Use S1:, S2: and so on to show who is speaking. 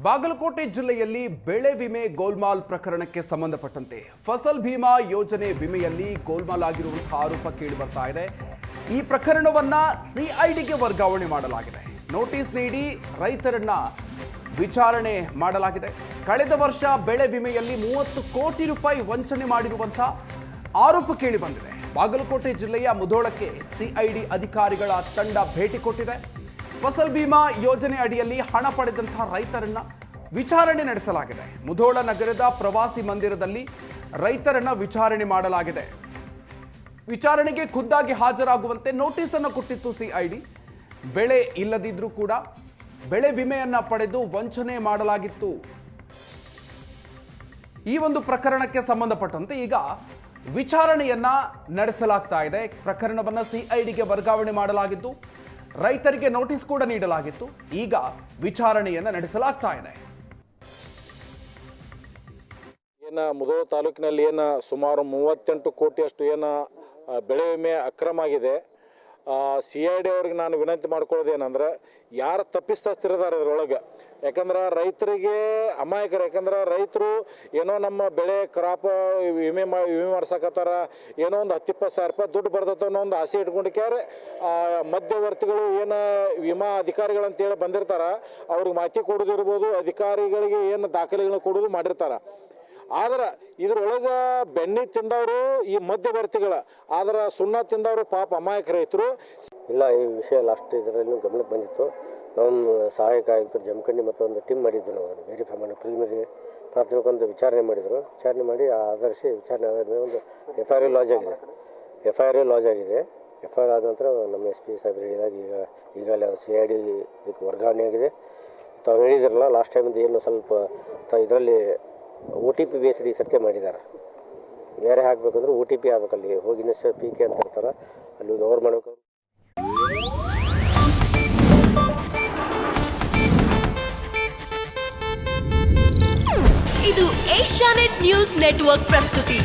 S1: ಬಾಗಲಕೋಟೆ ಜಿಲ್ಲೆಯಲ್ಲಿ ಬೆಳೆ ವಿಮೆ ಗೋಲ್ಮಾಲ್ ಪ್ರಕರಣಕ್ಕೆ ಸಂಬಂಧಪಟ್ಟಂತೆ ಫಸಲ್ ಭೀಮಾ ಯೋಜನೆ ವಿಮೆಯಲ್ಲಿ ಗೋಲ್ಮಾಲ್ ಆಗಿರುವಂತಹ ಆರೋಪ ಕೇಳಿ ಬರ್ತಾ ಇದೆ. ಈ ಪ್ರಕರಣವನ್ನ ಸಿಐಡಿಗೆ ವರ್ಗಾವಣೆ ಮಾಡಲಾಗಿದೆ. ನೋಟಿಸ್ ನೀಡಿ ರೈತರನ್ನ ವಿಚಾರಣೆ ಮಾಡಲಾಗಿದೆ. ಕಳೆದ ವರ್ಷ ಬೆಳೆ ವಿಮೆಯಲ್ಲಿ 30 ಕೋಟಿ ರೂಪಾಯಿ ವಂಚನೆ ಮಾಡಿರುವಂತಹ ಆರೋಪ ಕೇಳಿ ಬಂದಿದೆ. ಬಾಗಲಕೋಟೆ ಜಿಲ್ಲೆಯ ಮುಧೋಳಕ್ಕೆ ಸಿಐಡಿ ಅಧಿಕಾರಿಗಳ ತಂಡ ಭೇಟಿ ಕೊಟ್ಟಿದೆ. ಫಸಲ್ ಭೀಮಾ ಯೋಜನೆ ಅಡಿಯಲ್ಲಿ ಹಣ ಪಡೆದಂತಹ ರೈತರನ್ನ ವಿಚಾರಣೆ ನಡೆಸಲಾಗಿದೆ. ಮುಧೋಳ ನಗರದ ಪ್ರವಾಸಿ ಮಂದಿರದಲ್ಲಿ ರೈತರನ್ನ ವಿಚಾರಣೆ ಮಾಡಲಾಗಿದೆ. ವಿಚಾರಣೆಗೆ ಖುದ್ದಾಗಿ ಹಾಜರಾಗುವಂತೆ ನೋಟಿಸ್ ಅನ್ನು ಕೊಟ್ಟಿತ್ತು ಸಿಐಡಿ. ಬೆಳೆ ಇಲ್ಲದಿದ್ರೂ ಕೂಡ ಬೆಳೆ ವಿಮೆಯನ್ನ ಪಡೆದು ವಂಚನೆ ಮಾಡಲಾಗಿತ್ತು. ಈ ಒಂದು ಪ್ರಕರಣಕ್ಕೆ ಸಂಬಂಧಪಟ್ಟಂತೆ ಈಗ ವಿಚಾರಣೆಯನ್ನ ನಡೆಸಲಾಗ್ತಾ ಇದೆ. ಪ್ರಕರಣವನ್ನ ಸಿಐಡಿಗೆ ವರ್ಗಾವಣೆ ಮಾಡಲಾಗಿದ್ದು ರೈತರಿಗೆ ನೋಟಿಸ್ ಕೂಡ ನೀಡಲಾಗಿತ್ತು. ಈಗ ವಿಚಾರಣೆಯನ್ನ ನಡೆಸಲಾಗ್ತಾ ಇದೆ.
S2: ಮುಧೋಳ ತಾಲೂಕಿನಲ್ಲಿ ಸುಮಾರು 38 ಕೋಟಿಯಷ್ಟು ಬೆಳೆ ವಿಮೆ ಅಕ್ರಮ ಆಗಿದೆ. ಸಿಐಡಿ ಅವ್ರಿಗೆ ನಾನು ವಿನಂತಿ ಮಾಡ್ಕೊಳ್ಳೋದೇನೆಂದ್ರೆ, ಯಾರು ತಪ್ಪಿಸ್ತಿರ್ತಾರೆ ಅದರೊಳಗೆ, ಯಾಕಂದ್ರೆ ರೈತರಿಗೆ ಅಮಾಯಕರು. ಯಾಕಂದ್ರೆ ರೈತರು ಏನೋ ನಮ್ಮ ಬೆಳೆ ಕ್ರಾಪ್ ವಿಮೆ ಮಾಡ್ಸಕತ್ತಾರ, ಏನೋ ಒಂದು 10-20 ಸಾವಿರ ರೂಪಾಯಿ ದುಡ್ಡು ಬರ್ತೈತೆ ಅನ್ನೋ ಒಂದು ಆಸೆ ಇಟ್ಕೊಂಡಿಕ್ಕಾರೆ ಮಧ್ಯವರ್ತಿಗಳು ವಿಮಾ ಅಧಿಕಾರಿಗಳಂತೇಳಿ ಬಂದಿರ್ತಾರ. ಅವ್ರಿಗೆ ಮಾಹಿತಿ ಕೊಡೋದಿರ್ಬೋದು, ಅಧಿಕಾರಿಗಳಿಗೆ ದಾಖಲೆಗಳನ್ನ ಕೊಡೋದು ಮಾಡಿರ್ತಾರೆ. ಆದ್ರೆ ಇದ್ರೊಳಗೆ ಬೆಣ್ಣೆ ತಿಂದವರು ಈ ಮಧ್ಯವರ್ತಿಗಳ, ಆದ್ರೆ ಸುಣ್ಣ ತಿಂದವರು ಪಾಪ ಅಮಾಯಕ ರೈತರು.
S3: ಇಲ್ಲ, ಈ ವಿಷಯ ಲಾಸ್ಟ್ ಇದರಲ್ಲಿ ಗಮನಕ್ಕೆ ಬಂದಿತ್ತು. ನಮ್ಮ ಸಹಾಯಕ ಆಯುಕ್ತರು ಜಮಖಂಡಿ ಮತ್ತು ಒಂದು ಟೀಮ್ ಮಾಡಿದ್ದು. ನಾವು ವೆರಿಫೈ ಮಾಡಿ ಪ್ರಿಲಿಮಿನರಿ ಪ್ರಾಥಮಿಕ ಒಂದು ವಿಚಾರಣೆ ಮಾಡಿದರು. ವಿಚಾರಣೆ ಮಾಡಿ ಆಧರಿಸಿ ವಿಚಾರಣೆ ಆದ ಮೇಲೆ ಒಂದು FIR ಲಾಂಚ್ ಆಗಿದೆ. FIR ಲಾಂಚ್ ಆಗಿದೆ. FIR ಆದ ನಂತರ ನಮ್ಮ SP ಸಾಹೇಬರು ಹೇಳಿದಾಗ ಈಗಾಗಲೇ CID ಇದಕ್ಕೆ ವರ್ಗಾವಣೆ ಆಗಿದೆ. ತಾವು ಹೇಳಿದಿರಲ್ಲ ಲಾಸ್ಟ್ ಟೈಮಿಂದ ಏನು ಸ್ವಲ್ಪ ಇದರಲ್ಲಿ OTP ಬೇಸ್ಡ್ ಈ ಸತ್ಯ ಮಾಡಿದ್ದಾರೆ. ಬೇರೆ ಹಾಕಬೇಕಂದ್ರೆ OTP ಆಗಬೇಕಲ್ಲಿ ಹೋಗಿ PK ಅಂತ ಇರ್ತಾರೆ, ಅಲ್ಲಿ ಹೋಗಿ ಅವ್ರು ಮಾಡಬೇಕು.
S4: ಇದು ಏಷ್ಯಾನೆಟ್ ನ್ಯೂಸ್ ನೆಟ್ವರ್ಕ್ ಪ್ರಸ್ತುತಿ.